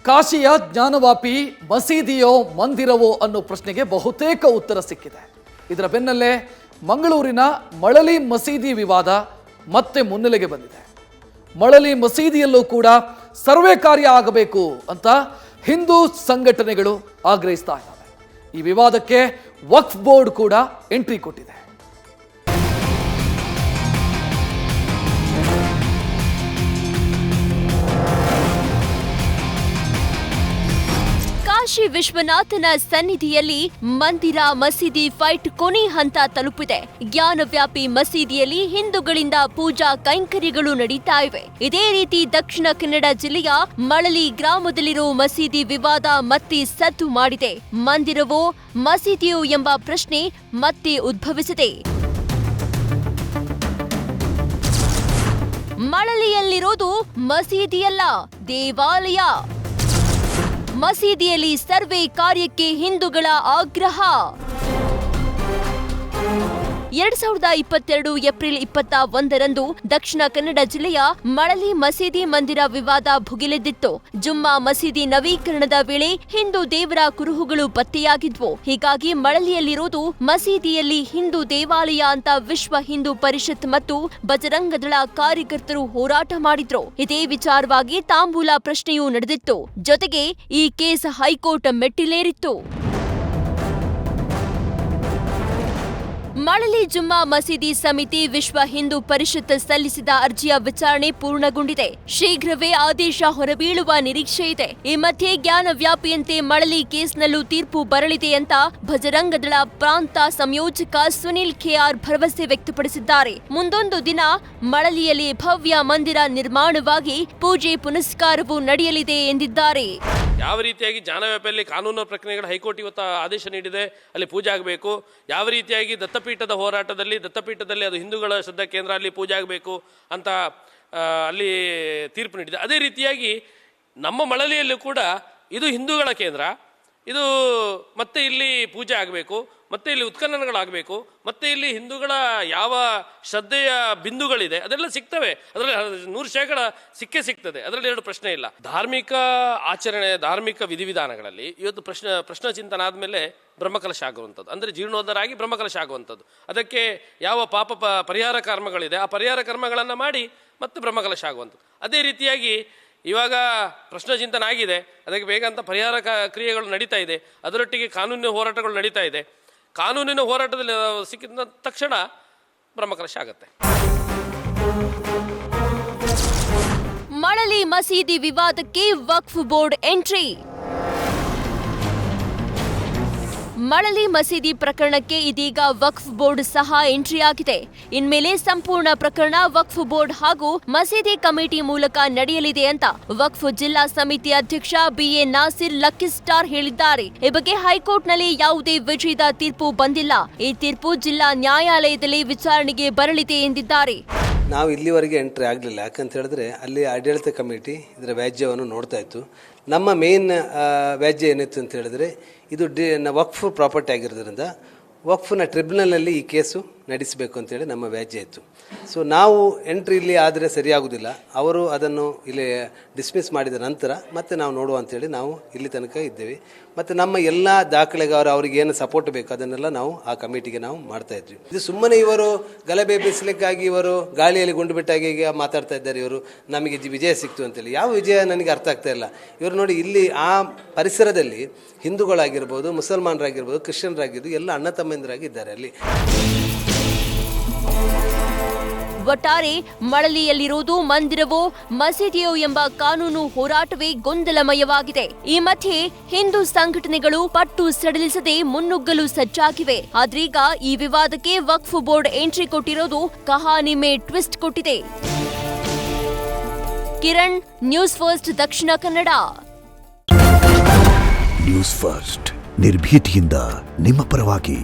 ಕಾಶಿಯ ಜ್ಞಾನವಾಪಿ ಮಸೀದಿಯೋ ಮಂದಿರವೋ ಅನ್ನೋ ಪ್ರಶ್ನೆಗೆ ಬಹುತೇಕ ಉತ್ತರ ಸಿಕ್ಕಿದೆ. ಇದರ ಬೆನ್ನಲ್ಲೇ ಮಂಗಳೂರಿನ ಮಳಲಿ ಮಸೀದಿ ವಿವಾದ ಮತ್ತೆ ಮುನ್ನೆಲೆಗೆ ಬಂದಿದೆ. ಮಳಲಿ ಮಸೀದಿಯಲ್ಲೂ ಕೂಡ ಸರ್ವೆ ಕಾರ್ಯ ಆಗಬೇಕು ಅಂತ ಹಿಂದೂ ಸಂಘಟನೆಗಳು ಆಗ್ರಹಿಸ್ತಾ ಇದ್ದಾವೆ. ಈ ವಿವಾದಕ್ಕೆ ವಕ್ಫ್ ಬೋರ್ಡ್ ಕೂಡ ಎಂಟ್ರಿ ಕೊಟ್ಟಿದೆ. ಕಾಶಿ ವಿಶ್ವನಾಥನ ಸನ್ನಿಧಿಯಲ್ಲಿ ಮಂದಿರ ಮಸೀದಿ ಫೈಟ್ ಕೊನೆ ಹಂತ ತಲುಪಿದೆ. ಜ್ಞಾನವ್ಯಾಪಿ ಮಸೀದಿಯಲ್ಲಿ ಹಿಂದೂಗಳಿಂದ ಪೂಜಾ ಕೈಂಕರ್ಯಗಳು ನಡೀತಾ ಇವೆ. ಇದೇ ರೀತಿ ದಕ್ಷಿಣ ಕನ್ನಡ ಜಿಲ್ಲೆಯ ಮಳಲಿ ಗ್ರಾಮದಲ್ಲಿರೋ ಮಸೀದಿ ವಿವಾದ ಮತ್ತೆ ಸದ್ದು ಮಾಡಿದೆ. ಮಂದಿರವೋ ಮಸೀದಿಯೋ ಎಂಬ ಪ್ರಶ್ನೆ ಮತ್ತೆ ಉದ್ಭವಿಸಿದೆ. ಮಳಲಿಯಲ್ಲಿರೋದು ಮಸೀದಿಯಲ್ಲ, ದೇವಾಲಯ. ಮಸೀದಿಯಲ್ಲಿ ಸರ್ವೆ ಕಾರ್ಯಕ್ಕೆ ಹಿಂದೂಗಳ ಆಗ್ರಹ. 2022 ಏಪ್ರಿಲ್ 21ರಂದು ದಕ್ಷಿಣ ಕನ್ನಡ ಜಿಲ್ಲೆಯ ಮಳಲಿ ಮಸೀದಿ ಮಂದಿರ ವಿವಾದ ಭುಗಿಲೆದ್ದಿತ್ತು. ಜುಮ್ಮಾ ಮಸೀದಿ ನವೀಕರಣದ ವೇಳೆ ಹಿಂದೂ ದೇವರ ಕುರುಹುಗಳು ಪತ್ತೆಯಾಗಿದ್ವು. ಹೀಗಾಗಿ ಮಳಲಿಯಲ್ಲಿರುವುದು ಮಸೀದಿಯಲ್ಲಿ ಹಿಂದೂ ದೇವಾಲಯ ಅಂತ ವಿಶ್ವ ಹಿಂದೂ ಪರಿಷತ್ ಮತ್ತು ಬಜರಂಗದಳ ಕಾರ್ಯಕರ್ತರು ಹೋರಾಟ ಮಾಡಿದ್ರು. ಇದೇ ವಿಚಾರವಾಗಿ ತಾಂಬೂಲ ಪ್ರಶ್ನೆಯೂ ನಡೆದಿತ್ತು. ಜೊತೆಗೆ ಈ ಕೇಸ್ ಹೈಕೋರ್ಟ್ ಮೆಟ್ಟಿಲೇರಿತ್ತು. ಮಳಲಿ ಜುಮ್ಮಾ ಮಸೀದಿ ಸಮಿತಿ ವಿಶ್ವ ಹಿಂದೂ ಪರಿಷತ್ ಸಲ್ಲಿಸಿದ ಅರ್ಜಿಯ ವಿಚಾರಣೆ ಪೂರ್ಣಗೊಂಡಿದೆ. ಶೀಘ್ರವೇ ಆದೇಶ ಹೊರಬೀಳುವ ನಿರೀಕ್ಷೆ ಇದೆ. ಈ ಮಧ್ಯೆ ಜ್ಞಾನವ್ಯಾಪಿಯಂತೆ ಮಳಲಿ ಕೇಸ್ನಲ್ಲೂ ತೀರ್ಪು ಬರಲಿದೆ ಅಂತ ಬಜರಂಗದಳ ಪ್ರಾಂತ ಸಂಯೋಜಕ ಸುನಿಲ್ ಕೆಆರ್ ಭರವಸೆ ವ್ಯಕ್ತಪಡಿಸಿದ್ದಾರೆ. ಮುಂದೊಂದು ದಿನ ಮಳಲಿಯಲ್ಲಿ ಭವ್ಯ ಮಂದಿರ ನಿರ್ಮಾಣವಾಗಿ ಪೂಜೆ ಪುನಸ್ಕಾರವೂ ನಡೆಯಲಿದೆ ಎಂದಿದ್ದಾರೆ. ಯಾವ ರೀತಿಯಾಗಿ ಜ್ಞಾನವ್ಯಾಪಿಯಲ್ಲಿ ಕಾನೂನು ಪ್ರಕ್ರಿಯೆಗಳ ಹೈಕೋರ್ಟ್ ಇವತ್ತು ಆದೇಶ ನೀಡಿದೆ, ಅಲ್ಲಿ ಪೂಜೆ ಆಗಬೇಕು. ಯಾವ ರೀತಿಯಾಗಿ ದತ್ತಪೀಠದ ಹೋರಾಟದಲ್ಲಿ ಅದು ಹಿಂದೂಗಳ ಶ್ರದ್ಧಾ ಕೇಂದ್ರ, ಅಲ್ಲಿ ಪೂಜೆ ಆಗಬೇಕು ಅಂತ ಅಲ್ಲಿ ತೀರ್ಪು ನೀಡಿದೆ. ಅದೇ ರೀತಿಯಾಗಿ ನಮ್ಮ ಮಳಲಿಯಲ್ಲೂ ಕೂಡ ಇದು ಹಿಂದೂಗಳ ಕೇಂದ್ರ, ಇದು ಮತ್ತೆ ಇಲ್ಲಿ ಪೂಜೆ ಆಗಬೇಕು, ಮತ್ತೆ ಇಲ್ಲಿ ಉತ್ಖನನಗಳಾಗಬೇಕು, ಮತ್ತೆ ಇಲ್ಲಿ ಹಿಂದೂಗಳ ಯಾವ ಶ್ರದ್ಧೆಯ ಬಿಂದುಗಳಿದೆ ಅದೆಲ್ಲ ಸಿಗ್ತವೆ. ಅದರಲ್ಲಿ 100% ಸಿಕ್ಕೇ ಸಿಗ್ತದೆ, ಅದರಲ್ಲಿ ಎರಡು ಪ್ರಶ್ನೆ ಇಲ್ಲ. ಧಾರ್ಮಿಕ ಆಚರಣೆ, ಧಾರ್ಮಿಕ ವಿಧಿವಿಧಾನಗಳಲ್ಲಿ ಇವತ್ತು ಪ್ರಶ್ನ ಚಿಂತನ ಆದಮೇಲೆ ಬ್ರಹ್ಮಕಲಶ ಆಗುವಂಥದ್ದು, ಅಂದರೆ ಜೀರ್ಣೋದ್ಧಾರ ಆಗಿ ಬ್ರಹ್ಮಕಲಶ ಆಗುವಂಥದ್ದು. ಅದಕ್ಕೆ ಯಾವ ಪಾಪ ಪರಿಹಾರ ಕರ್ಮಗಳಿದೆ ಆ ಪರಿಹಾರ ಕರ್ಮಗಳನ್ನು ಮಾಡಿ ಮತ್ತೆ ಬ್ರಹ್ಮಕಲಶ ಆಗುವಂಥದ್ದು. ಅದೇ ರೀತಿಯಾಗಿ ಇವಾಗ ಪ್ರಶ್ನೆ ಚಿಂತನ ಆಗಿದೆ, ಅದಕ್ಕೆ ಬೇಗ ಅಂತ ಪರಿಹಾರ ಕ್ರಿಯೆಗಳು ನಡೀತಾ ಇದೆ. ಅದರೊಟ್ಟಿಗೆ ಕಾನೂನಿನ ಹೋರಾಟಗಳು ನಡೀತಾ ಇದೆ. ಕಾನೂನಿನ ಹೋರಾಟದಲ್ಲಿ ಸಿಕ್ಕಿದ ತಕ್ಷಣ ಬ್ರಹ್ಮಕಲಶ ಆಗುತ್ತೆ. ಮಳಲಿ ಮಸೀದಿ ವಿವಾದಕ್ಕೆ ವಕ್ಫ್ ಬೋರ್ಡ್ ಎಂಟ್ರಿ. ಮಳಲಿ ಮಸೀದಿ ಪ್ರಕರಣಕ್ಕೆ ಇದೀಗ ವಕ್ಫ್ ಬೋರ್ಡ್ ಸಹ ಎಂಟ್ರಿ ಆಗಿದೆ. ಇನ್ಮೇಲೆ ಸಂಪೂರ್ಣ ಪ್ರಕರಣ ವಕ್ಫ್ ಬೋರ್ಡ್ ಹಾಗೂ ಮಸೀದಿ ಕಮಿಟಿ ಮೂಲಕ ನಡೆಯಲಿದೆ ಅಂತ ವಕ್ಫ್ ಜಿಲ್ಲಾ ಸಮಿತಿ ಅಧ್ಯಕ್ಷ BA ನಾಸಿರ್ ಲಕ್ಕಿ ಸ್ಟಾರ್ ಹೇಳಿದ್ದಾರೆ. ಈ ಬಗ್ಗೆ ಹೈಕೋರ್ಟ್ನಲ್ಲಿ ಯಾವುದೇ ವಿಜಯದ ತೀರ್ಪು ಬಂದಿಲ್ಲ. ಈ ತೀರ್ಪು ಜಿಲ್ಲಾ ನ್ಯಾಯಾಲಯದಲ್ಲಿ ವಿಚಾರಣೆಗೆ ಬರಲಿದೆ ಎಂದಿದ್ದಾರೆ. ನಾವು ಇಲ್ಲಿವರೆಗೆ ಎಂಟ್ರಿ ಆಗಲಿಲ್ಲ, ಯಾಕಂತ ಹೇಳಿದ್ರೆ ಅಲ್ಲಿ ಆಡಳಿತ ಕಮಿಟಿ ಇದರ ವ್ಯಾಜ್ಯವನ್ನು ನೋಡ್ತಾ ಇತ್ತು. ನಮ್ಮ ಮೇನ್ ವ್ಯಾಜ್ಯ ಏನಿತ್ತು ಅಂತ ಹೇಳಿದ್ರೆ, ಇದು ವಕ್ಫ್ ಪ್ರಾಪರ್ಟಿ ಆಗಿರೋದ್ರಿಂದ ವಕ್ಫ್ನ ಟ್ರಿಬ್ಯುನಲಲ್ಲಿ ಈ ಕೇಸು ನಡೆಸಬೇಕು ಅಂತೇಳಿ ನಮ್ಮ ವ್ಯಾಜ್ಯ ಇತ್ತು. ಸೊ ನಾವು ಎಂಟ್ರಿ ಇಲ್ಲಿ ಆದರೆ ಸರಿಯಾಗುವುದಿಲ್ಲ, ಅವರು ಅದನ್ನು ಇಲ್ಲಿ ಡಿಸ್ಮಿಸ್ ಮಾಡಿದ ನಂತರ ಮತ್ತೆ ನಾವು ನೋಡುವ ಅಂತೇಳಿ ನಾವು ಇಲ್ಲಿ ತನಕ ಇದ್ದೇವೆ. ಮತ್ತು ನಮ್ಮ ಎಲ್ಲ ದಾಖಲೆಗಾರ ಅವ್ರಿಗೆ ಏನು ಸಪೋರ್ಟ್ ಬೇಕು ಅದನ್ನೆಲ್ಲ ನಾವು ಆ ಕಮಿಟಿಗೆ ನಾವು ಮಾಡ್ತಾ ಇದ್ವಿ. ಇದು ಸುಮ್ಮನೆ ಇವರು ಗಲಭೆ ಬಿಡಿಸಲಿಕ್ಕಾಗಿ ಇವರು ಗಾಳಿಯಲ್ಲಿ ಗುಂಡು ಬಿಟ್ಟಾಗಿ ಈಗ ಮಾತಾಡ್ತಾ ಇದ್ದಾರೆ. ಇವರು ನಮಗೆ ವಿಜಯ ಸಿಕ್ತು ಅಂತೇಳಿ. ಯಾವ ವಿಜಯ ನನಗೆ ಅರ್ಥ ಆಗ್ತಾ ಇಲ್ಲ. ಇವರು ನೋಡಿ, ಇಲ್ಲಿ ಆ ಪರಿಸರದಲ್ಲಿ ಹಿಂದೂಗಳಾಗಿರ್ಬೋದು, ಮುಸಲ್ಮಾನರಾಗಿರ್ಬೋದು, ಕ್ರಿಶ್ಚಿಯನ್ರಾಗಿರ್ಬೋದು ಎಲ್ಲ ಅಣ್ಣ ತಮ್ಮಂದಿರಾಗಿದ್ದಾರೆ ಅಲ್ಲಿ. ಒಟ್ಟಾರೆ ಮಳಲಿಯಲ್ಲಿರುವುದು ಮಂದಿರವೋ ಮಸೀದಿಯೋ ಎಂಬ ಕಾನೂನು ಹೋರಾಟವೇ ಗೊಂದಲಮಯವಾಗಿದೆ. ಈ ಮಧ್ಯೆ ಹಿಂದೂ ಸಂಘಟನೆಗಳು ಪಟ್ಟು ಸಡಿಲಿಸದೆ ಮುನ್ನುಗ್ಗಲು ಸಜ್ಜಾಗಿವೆ. ಆದ್ರೀಗ ಈ ವಿವಾದಕ್ಕೆ ವಕ್ಫ್ ಬೋರ್ಡ್ ಎಂಟ್ರಿ ಕೊಟ್ಟಿರೋದು ಕಹಾನಿ ಮೇ ಟ್ವಿಸ್ಟ್ ಕೊಟ್ಟಿದೆ. Kiran, news first, Dakshina Kannada. News first ನಿರ್ಭೀತಿಯಿಂದ ನಿಮ್ಮ ಪರವಾಗಿ.